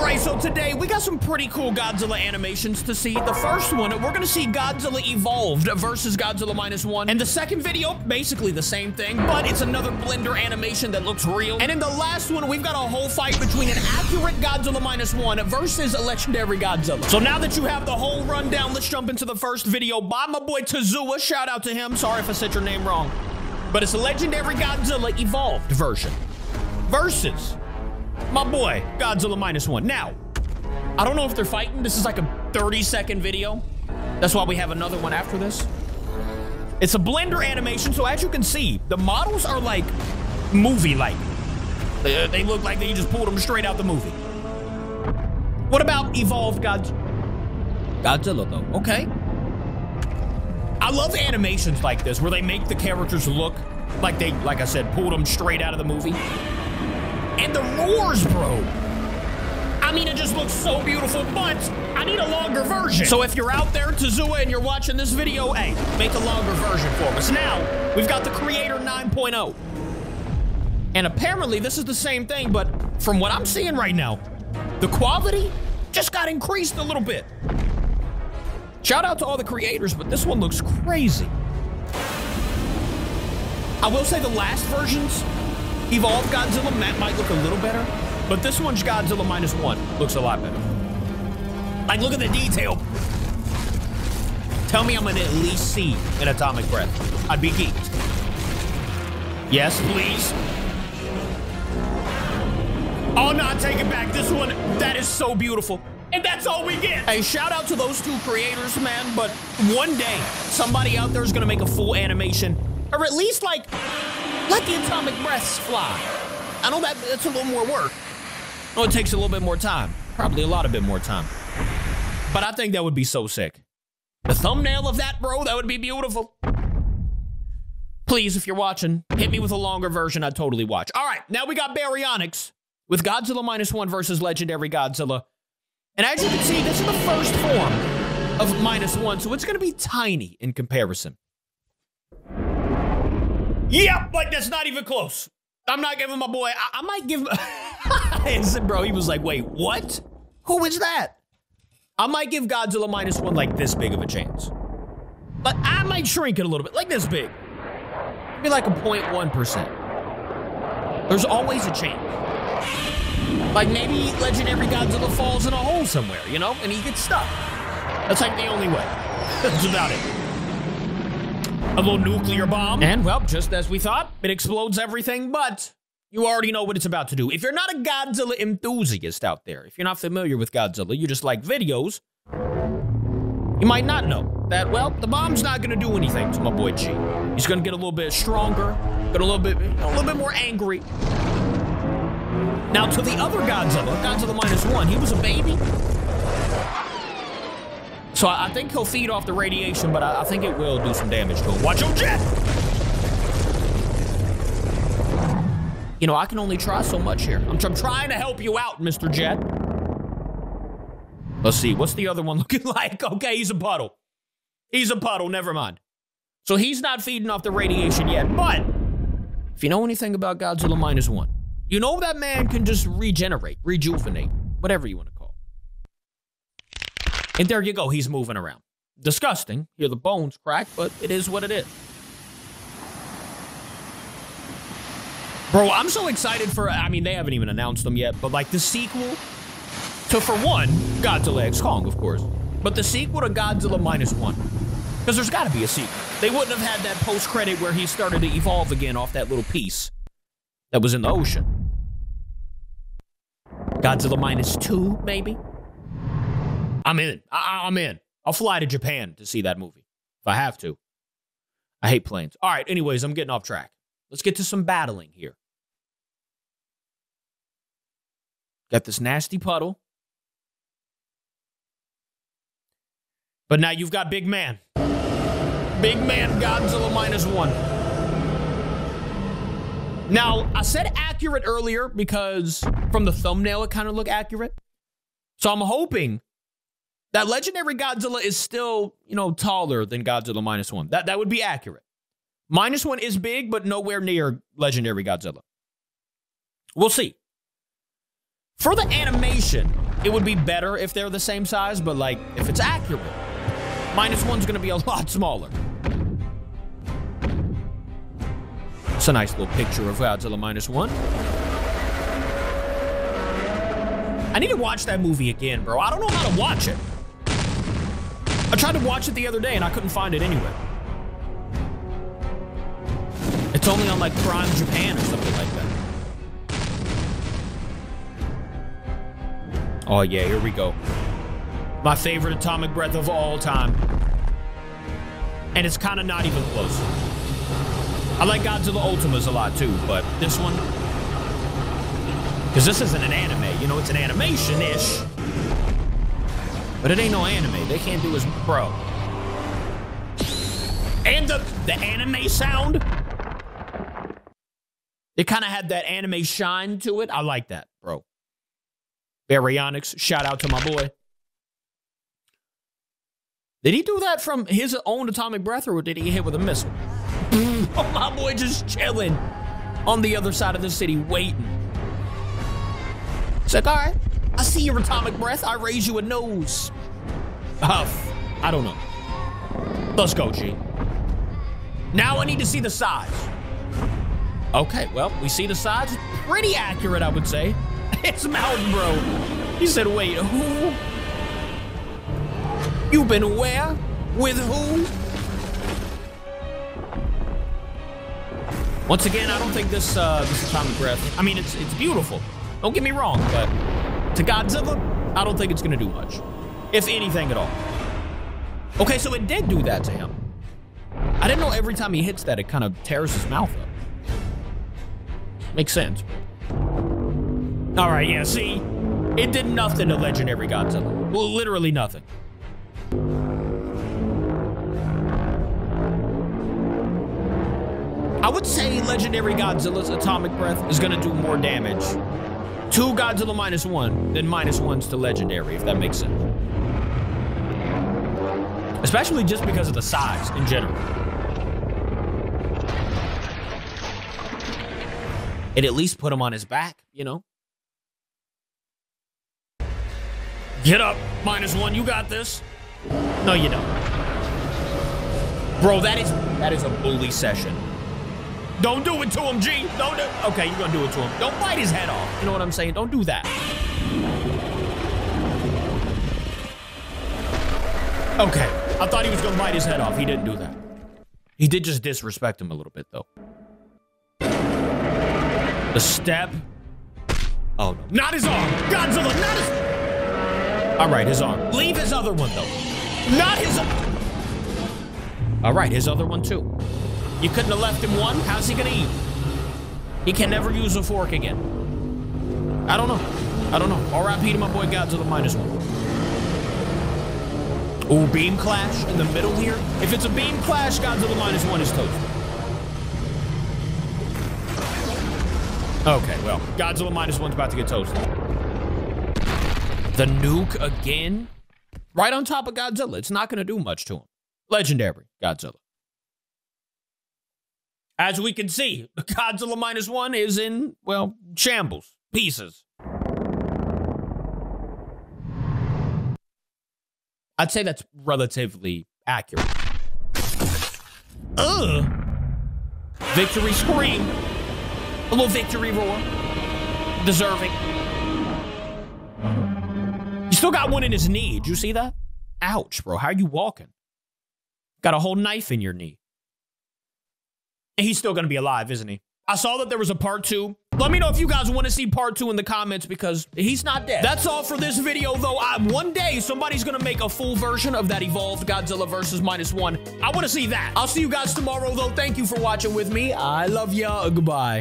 right, so today we got some pretty cool Godzilla animations to see. The first one, we're gonna see Godzilla Evolved versus Godzilla -1. And the second video, basically the same thing, but it's another Blender animation that looks real. And in the last one, we've got a whole fight between an accurate Godzilla -1 versus a legendary Godzilla. So now that you have the whole rundown, let's jump into the first video by my boy Tazua. Shout out to him. Sorry if I said your name wrong. But it's a legendary Godzilla Evolved version versus my boy, Godzilla -1. Now, I don't know if they're fighting. This is like a 30-second video. That's why we have another one after this. It's a Blender animation, so as you can see, the models are like movie-like. They look like they just pulled them straight out the movie. What about Evolved Godzilla, though? Okay. I love animations like this, where they make the characters look like they, like I said, pulled them straight out of the movie. And the roars, bro. I mean, it just looks so beautiful, but I need a longer version. So if you're out there, Tazua, and you're watching this video, hey, make a longer version for us. Now, we've got the Creator 9.0. And apparently, this is the same thing, but from what I'm seeing right now, the quality just got increased a little bit. Shout out to all the creators, but this one looks crazy. I will say the last versions, Evolved Godzilla might look a little better, but this one's Godzilla -1 looks a lot better. Like, look at the detail. Tell me I'm gonna at least see an atomic breath. I'd be geeked. Yes, please. Oh, no, take it back. This one, that is so beautiful. And that's all we get. Hey, shout out to those two creators, man, but one day, somebody out there is gonna make a full animation, or at least, like, let the atomic breaths fly. I know that's a little more work. Oh, it takes a little bit more time. Probably a lot of bit more time. But I think that would be so sick. The thumbnail of that, bro, that would be beautiful. Please, if you're watching, hit me with a longer version. I'd totally watch. All right, now we got Baryonyx with Godzilla -1 versus Legendary Godzilla. And as you can see, this is the first form of -1, so it's gonna be tiny in comparison. Yep, like that's not even close. I'm not giving my boy, I might give him, bro, he was like, wait, what? Who is that? I might give Godzilla -1 like this big of a chance. But I might shrink it a little bit, like this big. Maybe like a 0.1%. There's always a chance. Like maybe Legendary Godzilla falls in a hole somewhere, you know, and he gets stuck. That's like the only way. That's about it. A little nuclear bomb. And, well, just as we thought, it explodes everything, but you already know what it's about to do. If you're not a Godzilla enthusiast out there, if you're not familiar with Godzilla, you just like videos, you might not know that, well, the bomb's not going to do anything to my boy G. He's going to get a little bit stronger, get a little bit more angry. Now, to the other Godzilla, Godzilla -1, he was a baby. So I think he'll feed off the radiation, but I think it will do some damage to him. Watch your jet! You know, I can only try so much here. I'm trying to help you out, Mr. Jet. Let's see, what's the other one looking like? Okay, he's a puddle. He's a puddle, never mind. So he's not feeding off the radiation yet, but if you know anything about Godzilla -1, you know that man can just regenerate, rejuvenate, whatever you want to call it. And there you go, he's moving around. Disgusting, hear the bones crack, but it is what it is. Bro, I'm so excited for, I mean, they haven't even announced them yet, but like the sequel to, for one, Godzilla X Kong, of course, but the sequel to Godzilla -1. Because there's gotta be a sequel. They wouldn't have had that post-credit where he started to evolve again off that little piece that was in the ocean. Godzilla -2, maybe? I'm in. I'm in. I'll fly to Japan to see that movie if I have to. I hate planes. All right, anyways, I'm getting off track. Let's get to some battling here. Got this nasty puddle. But now you've got Big Man. Big Man Godzilla -1. Now, I said accurate earlier because from the thumbnail, it kind of looked accurate. So I'm hoping that Legendary Godzilla is still, you know, taller than Godzilla -1. That would be accurate. -1 is big, but nowhere near Legendary Godzilla. We'll see. For the animation, it would be better if they're the same size, but like, if it's accurate, -1's gonna be a lot smaller. It's a nice little picture of Godzilla -1. I need to watch that movie again, bro. I don't know how to watch it. I tried to watch it the other day and I couldn't find it anywhere. It's only on like Prime Japan or something like that. Oh yeah, here we go. My favorite atomic breath of all time. And it's kind of not even close. I like Godzilla Ultimas a lot too, but this one, because this isn't an anime, you know, it's an animation-ish. But it ain't no anime. They can't do as bro. And the anime sound, it kind of had that anime shine to it. I like that, bro. Baryonyx, shout out to my boy. Did he do that from his own atomic breath, or did he get hit with a missile? Oh, my boy just chilling on the other side of the city, waiting. It's like, all right, I see your atomic breath. I raise you a nose. Huff. I don't know. Let's go, G. Now I need to see the size. Okay, well, we see the size. Pretty accurate, I would say. It's Mountain Bro. He said, wait, who? You been where? With who? Once again, I don't think this atomic breath, I mean, it's beautiful. Don't get me wrong, but to Godzilla, I don't think it's gonna do much. If anything at all. Okay, so it did do that to him. I didn't know every time he hits that, it kind of tears his mouth up. Makes sense. All right, yeah, see? It did nothing to Legendary Godzilla. Well, literally nothing. I would say Legendary Godzilla's atomic breath is gonna do more damage to Godzilla -1 than -1's to Legendary, if that makes sense. Especially just because of the size in general. It at least put him on his back, you know? Get up, -1, you got this. No, you don't. Bro, that is a bully session. Don't do it to him, G. Don't do. Okay, you're gonna do it to him. Don't bite his head off. You know what I'm saying? Don't do that. Okay, I thought he was gonna bite his head off. He didn't do that. He did just disrespect him a little bit, though. The step. Oh, no. Not his arm. Godzilla, not his... All right, his arm. Leave his other one, though. Not his... All right, his other one, too. You couldn't have left him one? How's he gonna eat? He can never use a fork again. I don't know. I don't know. R.I.P. to my boy Godzilla -1. Ooh, beam clash in the middle here. If it's a beam clash, Godzilla -1 is toast. Okay, well, Godzilla -1's about to get toasted. The nuke again? Right on top of Godzilla. It's not gonna do much to him. Legendary Godzilla. As we can see, Godzilla -1 is in, well, shambles, pieces. I'd say that's relatively accurate. Ugh. Victory scream. A little victory roar. Deserving. You still got one in his knee. Did you see that? Ouch, bro. How are you walking? Got a whole knife in your knee. And he's still gonna be alive, isn't he? I saw that there was a part 2. Let me know if you guys want to see part 2 in the comments, because he's not dead. That's all for this video, though. One day, somebody's gonna make a full version of that evolved Godzilla versus -1. I want to see that. I'll see you guys tomorrow, though. Thank you for watching with me. I love ya. Goodbye.